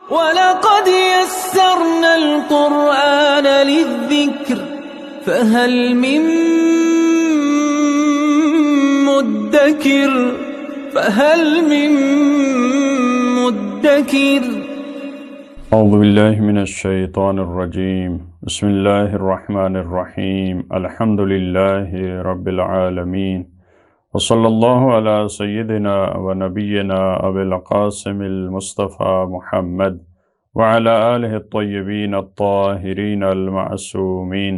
وَلَقَدْ يَسَّرْنَا الْقُرْآنَ لِلذِّكْرِ فَهَلْ مِن مُدَّكِرٍ اعوذ باللہ من الشیطان الرجیم بسم اللہ الرحمن الرحیم الحمد للہ رب العالمین وصلی اللہ علی سیدنا و نبینا ابی القاسم المصطفى محمد وعلى آلہ الطیبین الطاہرین المعصومین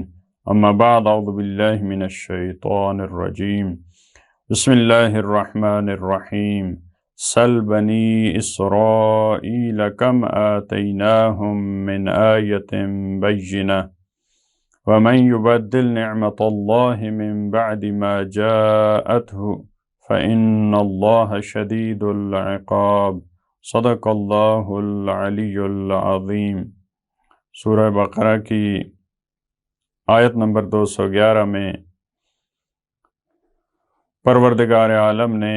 اما بعد اعوذ باللہ من الشیطان الرجیم بسم اللہ الرحمن الرحیم سل بنی اسرائیل کم آتیناہم من آیت بینہ ومن یبدل نعمت اللہ من بعد ما جاءته فإن اللہ شدید العقاب صدق اللہ العلی العظیم۔ سورہ بقرہ کی آیت نمبر 211 میں پروردگار عالم نے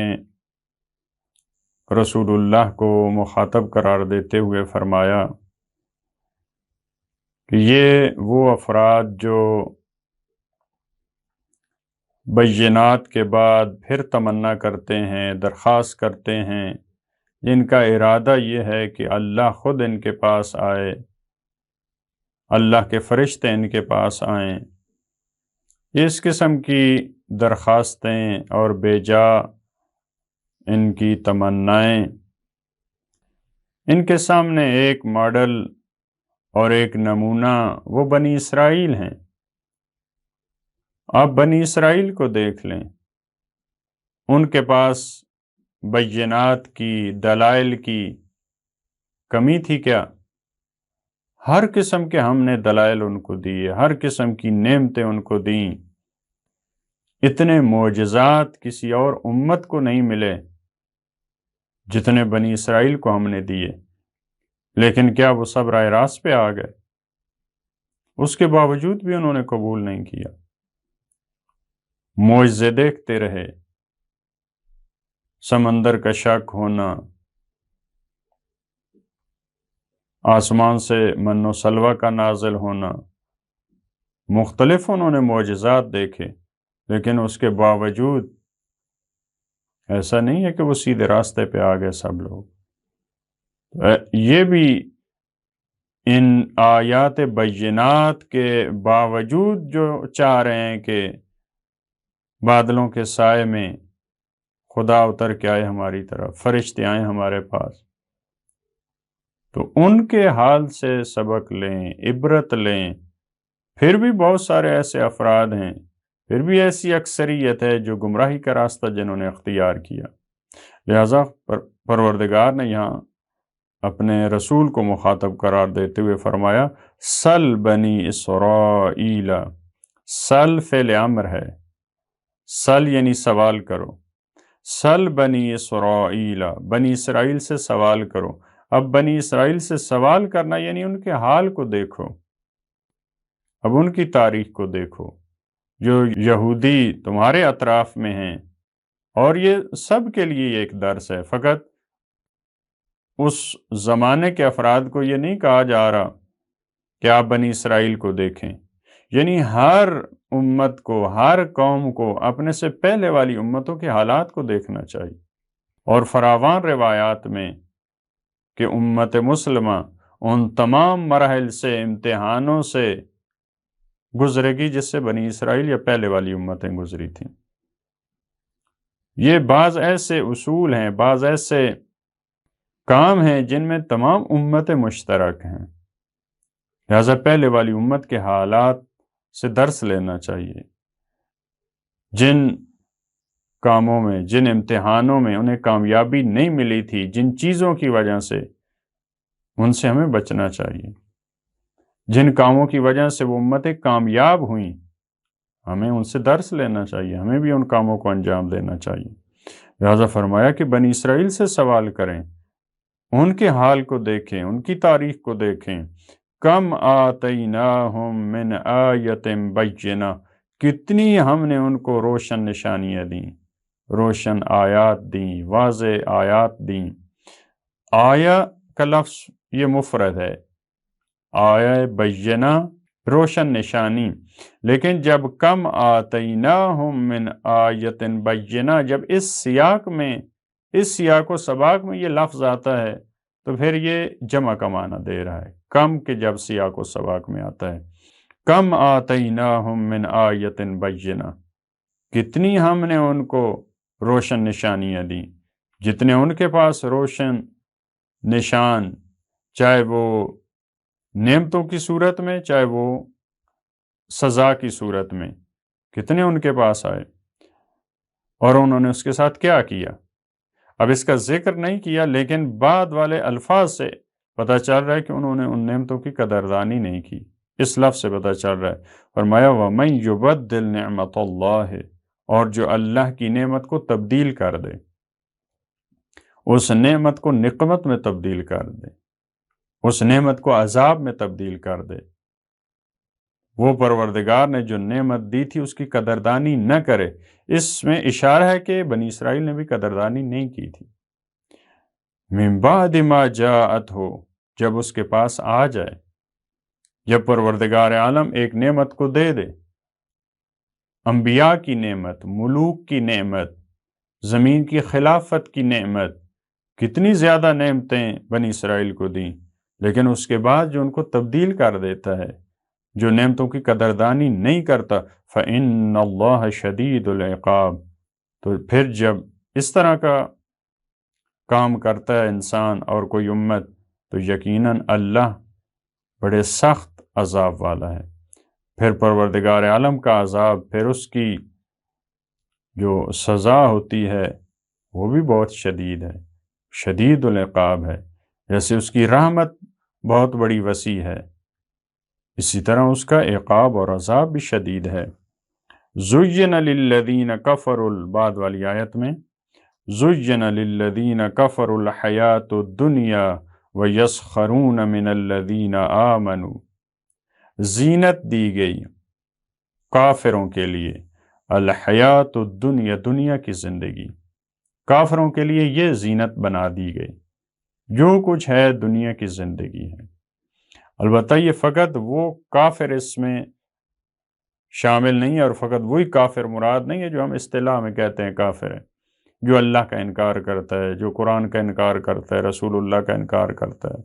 رسول اللہ کو مخاطب قرار دیتے ہوئے فرمایا کہ یہ وہ افراد جو بینات کے بعد پھر تمنا کرتے ہیں، درخواست کرتے ہیں، جن کا ارادہ یہ ہے کہ اللہ خود ان کے پاس آئے، اللہ کے فرشتے ان کے پاس آئیں، اس قسم کی درخواستیں اور بے جا ان کی تمنائیں، ان کے سامنے ایک ماڈل اور ایک نمونہ وہ بنی اسرائیل ہیں۔ آپ بنی اسرائیل کو دیکھ لیں، ان کے پاس بینات کی، دلائل کی کمی تھی کیا؟ ہر قسم کے ہم نے دلائل ان کو دیے، ہر قسم کی نعمتیں ان کو دیں۔ اتنے معجزات کسی اور امت کو نہیں ملے جتنے بنی اسرائیل کو ہم نے دیے، لیکن کیا وہ سب راہ راست پہ آ گئے؟ اس کے باوجود بھی انہوں نے قبول نہیں کیا، معجزے دیکھتے رہے، سمندر کا شق ہونا، آسمان سے من و سلویٰ کا نازل ہونا، مختلف انہوں نے معجزات دیکھے، لیکن اس کے باوجود ایسا نہیں ہے کہ وہ سیدھے راستے پہ آ گئے سب لوگ۔ یہ بھی ان آیات بینات کے باوجود جو چاہ رہے ہیں کہ بادلوں کے سائے میں خدا اتر کے آئے ہماری طرف، فرشتے آئیں ہمارے پاس، تو ان کے حال سے سبق لیں، عبرت لیں۔ پھر بھی بہت سارے ایسے افراد ہیں، پھر بھی ایسی اکثریت ہے جو گمراہی کا راستہ جنہوں نے اختیار کیا۔ لہذا پروردگار نے یہاں اپنے رسول کو مخاطب قرار دیتے ہوئے فرمایا سل بنی اسرائیل۔ سل فعل امر ہے، سل یعنی سوال کرو، سل بنی اسرائیل، بنی اسرائیل سے سوال کرو۔ اب بنی اسرائیل سے سوال کرنا یعنی ان کے حال کو دیکھو، اب ان کی تاریخ کو دیکھو، جو یہودی تمہارے اطراف میں ہیں، اور یہ سب کے لیے ایک درس ہے۔ فقط اس زمانے کے افراد کو یہ نہیں کہا جا رہا کہ آپ بنی اسرائیل کو دیکھیں، یعنی ہر امت کو، ہر قوم کو اپنے سے پہلے والی امتوں کے حالات کو دیکھنا چاہیے، اور فراوان روایات میں کہ امت مسلمہ ان تمام مراحل سے، امتحانوں سے گزرے گی جس سے بنی اسرائیل یا پہلے والی امتیں گزری تھیں۔ یہ بعض ایسے اصول ہیں، بعض ایسے کام ہیں جن میں تمام امتیں مشترک ہیں، لہذا پہلے والی امت کے حالات سے درس لینا چاہیے۔ جن کاموں میں، جن امتحانوں میں انہیں کامیابی نہیں ملی تھی، جن چیزوں کی وجہ سے، ان سے ہمیں بچنا چاہیے۔ جن کاموں کی وجہ سے وہ امتیں کامیاب ہوئیں، ہمیں ان سے درس لینا چاہیے، ہمیں بھی ان کاموں کو انجام دینا چاہیے۔ لہذا فرمایا کہ بنی اسرائیل سے سوال کریں، ان کے حال کو دیکھیں، ان کی تاریخ کو دیکھیں۔ کم آتیناہم من آیت بینہ، کتنی ہم نے ان کو روشن نشانیاں دیں، روشن آیات دیں، واضح آیات دیں۔ آیا کا لفظ یہ مفرد ہے، آیا بینہ روشن نشانی، لیکن جب کم آتیناہم من آیت بینہ، جب اس سیاق و سباق میں یہ لفظ آتا ہے تو پھر یہ جمع کا معنی دے رہا ہے، کم کے جب سیاق و سباق میں آتا ہے، کم آتیناہم من آیت بینہ، کتنی ہم نے ان کو روشن نشانیاں دیں، جتنے ان کے پاس روشن نشان، چاہے وہ نعمتوں کی صورت میں چاہے وہ سزا کی صورت میں، کتنے ان کے پاس آئے اور انہوں نے اس کے ساتھ کیا کیا۔ اب اس کا ذکر نہیں کیا، لیکن بعد والے الفاظ سے پتہ چل رہا ہے کہ انہوں نے ان نعمتوں کی قدردانی نہیں کی، اس لفظ سے پتہ چل رہا ہے۔ فرمایا وَمَن يُبَدِّلْ نِعْمَةَ اللَّهِ، اور جو اللہ کی نعمت کو تبدیل کر دے، اس نعمت کو نقمت میں تبدیل کر دے، اس نعمت کو عذاب میں تبدیل کر دے، وہ پروردگار نے جو نعمت دی تھی اس کی قدردانی نہ کرے، اس میں اشارہ ہے کہ بنی اسرائیل نے بھی قدردانی نہیں کی تھی۔ من بعد ما جاءت ہو، جب اس کے پاس آ جائے، جب پروردگار عالم ایک نعمت کو دے دے، انبیاء کی نعمت، ملوک کی نعمت، زمین کی خلافت کی نعمت، کتنی زیادہ نعمتیں بنی اسرائیل کو دیں، لیکن اس کے بعد جو ان کو تبدیل کر دیتا ہے، جو نعمتوں کی قدردانی نہیں کرتا، فَإِنَّ اللَّهَ شَدِيدُ الْعِقَابِ، تو پھر جب اس طرح کا کام کرتا ہے انسان اور کوئی امت، تو یقیناً اللہ بڑے سخت عذاب والا ہے۔ پھر پروردگار عالم کا عذاب، پھر اس کی جو سزا ہوتی ہے وہ بھی بہت شدید ہے، شدید العقاب ہے۔ جیسے اس کی رحمت بہت بڑی وسیع ہے، اسی طرح اس کا عقاب اور عذاب بھی شدید ہے۔ زُيِّنَ لِلَّذِينَ كَفَرُوا، بعد والی آیت میں زُيِّنَ لِلَّذِينَ كَفَرُوا الْحَيَاةُ الدُّنْيَا وَيَسْخَرُونَ مِنَ الَّذِينَ آمَنُوا، زینت دی گئی کافروں کے لیے، الحیات الدنیا، دنیا کی زندگی، کافروں کے لیے یہ زینت بنا دی گئی، جو کچھ ہے دنیا کی زندگی ہے۔ البتہ یہ فقط وہ کافر اس میں شامل نہیں ہے، اور فقط وہی کافر مراد نہیں ہے جو ہم اصطلاح میں کہتے ہیں کافر ہے، جو اللہ کا انکار کرتا ہے، جو قرآن کا انکار کرتا ہے، رسول اللہ کا انکار کرتا ہے،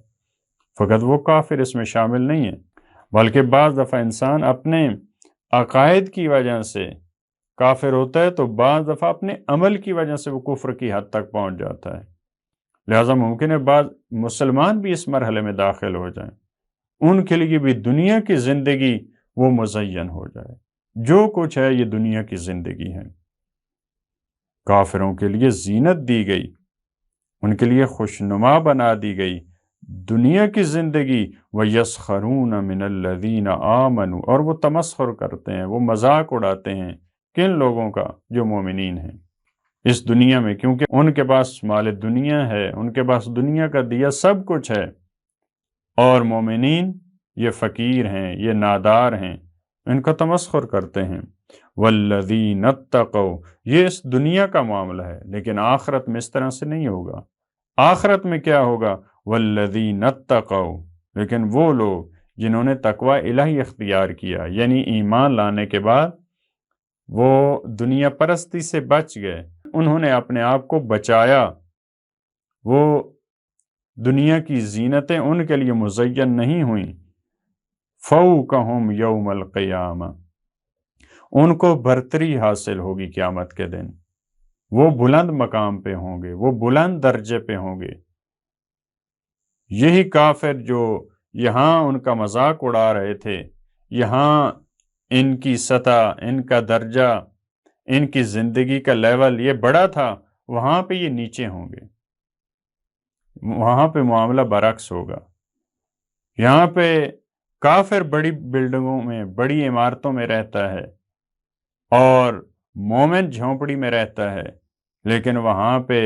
فقط وہ کافر اس میں شامل نہیں ہے، بلکہ بعض دفعہ انسان اپنے عقائد کی وجہ سے کافر ہوتا ہے، تو بعض دفعہ اپنے عمل کی وجہ سے وہ کفر کی حد تک پہنچ جاتا ہے۔ لہٰذا ممکن ہے بعض مسلمان بھی اس مرحلے میں داخل ہو جائیں، ان کے لیے بھی دنیا کی زندگی وہ مزین ہو جائے، جو کچھ ہے یہ دنیا کی زندگی ہے۔ کافروں کے لیے زینت دی گئی، ان کے لیے خوشنما بنا دی گئی دنیا کی زندگی، وَيَسْخَرُونَ مِنَ الَّذِينَ آمَنُوا، اور وہ تمسخر کرتے ہیں، وہ مذاق اڑاتے ہیں کن لوگوں کا؟ جو مومنین ہیں اس دنیا میں، کیونکہ ان کے پاس مال دنیا ہے، ان کے پاس دنیا کا دیا سب کچھ ہے، اور مومنین یہ فقیر ہیں، یہ نادار ہیں، ان کا تمسخر کرتے ہیں۔ وَالَّذِينَ اتَّقَوْا، یہ اس دنیا کا معاملہ ہے، لیکن آخرت میں اس طرح سے نہیں ہوگا۔ آخرت میں کیا ہوگا؟ وَالَّذِينَ اتَّقَوْا، لیکن وہ لوگ جنہوں نے تقوی الہی اختیار کیا، یعنی ایمان لانے کے بعد وہ دنیا پرستی سے بچ گئے، انہوں نے اپنے آپ کو بچایا، وہ دنیا کی زینتیں ان کے لیے مزین نہیں ہوئیں، فَوْقَهُمْ يَوْمَ الْقِيَامَةِ، ان کو برتری حاصل ہوگی قیامت کے دن، وہ بلند مقام پہ ہوں گے، وہ بلند درجے پہ ہوں گے۔ یہی کافر جو یہاں ان کا مذاق اڑا رہے تھے، یہاں ان کی سطح، ان کا درجہ، ان کی زندگی کا لیول یہ بڑا تھا، وہاں پہ یہ نیچے ہوں گے، وہاں پہ معاملہ برعکس ہوگا۔ یہاں پہ کافر بڑی بلڈنگوں میں، بڑی عمارتوں میں رہتا ہے، اور مومن جھونپڑی میں رہتا ہے، لیکن وہاں پہ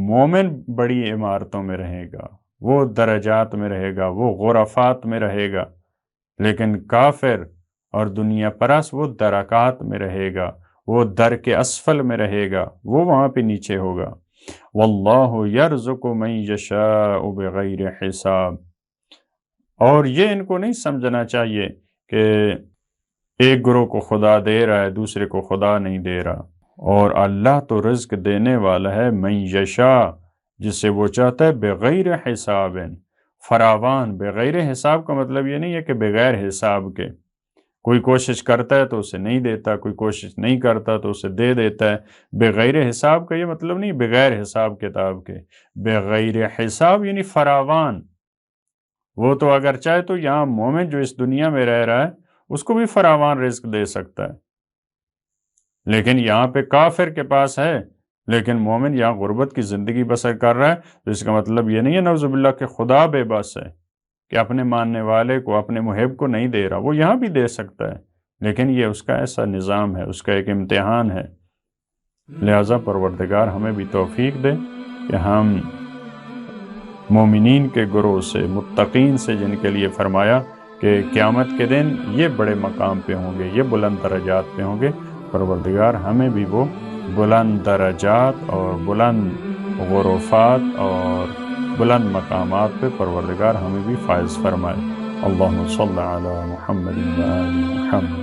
مومن بڑی عمارتوں میں رہے گا، وہ درجات میں رہے گا، وہ غرفات میں رہے گا، لیکن کافر اور دنیا پرست وہ درکات میں رہے گا، وہ در کے اسفل میں رہے گا، وہ وہاں پہ نیچے ہوگا۔ واللہ یرزق من یشاء بغیر حساب، اور یہ ان کو نہیں سمجھنا چاہیے کہ ایک گروہ کو خدا دے رہا ہے دوسرے کو خدا نہیں دے رہا، اور اللہ تو رزق دینے والا ہے من یشا، جسے وہ چاہتا ہے بغیر حساب، فراوان۔ بغیر حساب کا مطلب یہ نہیں ہے کہ بغیر حساب کے، کوئی کوشش کرتا ہے تو اسے نہیں دیتا، کوئی کوشش نہیں کرتا تو اسے دے دیتا ہے۔ بغیر حساب کا یہ مطلب نہیں بغیر حساب کتاب کے، بغیر حساب یعنی فراوان۔ وہ تو اگر چاہے تو یہاں مومن جو اس دنیا میں رہ رہا ہے اس کو بھی فراوان رزق دے سکتا ہے، لیکن یہاں پہ کافر کے پاس ہے، لیکن مومن یہاں غربت کی زندگی بسر کر رہا ہے، تو اس کا مطلب یہ نہیں ہے نعوذ باللہ کہ خدا بے بس ہے، کہ اپنے ماننے والے کو، اپنے محب کو نہیں دے رہا۔ وہ یہاں بھی دے سکتا ہے، لیکن یہ اس کا ایسا نظام ہے، اس کا ایک امتحان ہے۔ لہٰذا پروردگار ہمیں بھی توفیق دے کہ ہم مومنین کے گروہ سے، متقین سے، جن کے لیے فرمایا کہ قیامت کے دن یہ بڑے مقام پہ ہوں گے، یہ بلند درجات پہ ہوں گے، پروردگار ہمیں بھی وہ بلند درجات اور بلند غرفات اور بلند مقامات پہ پروردگار ہمیں بھی فائز فرمائے۔ اللہم صلی علی محمد و آل محمد۔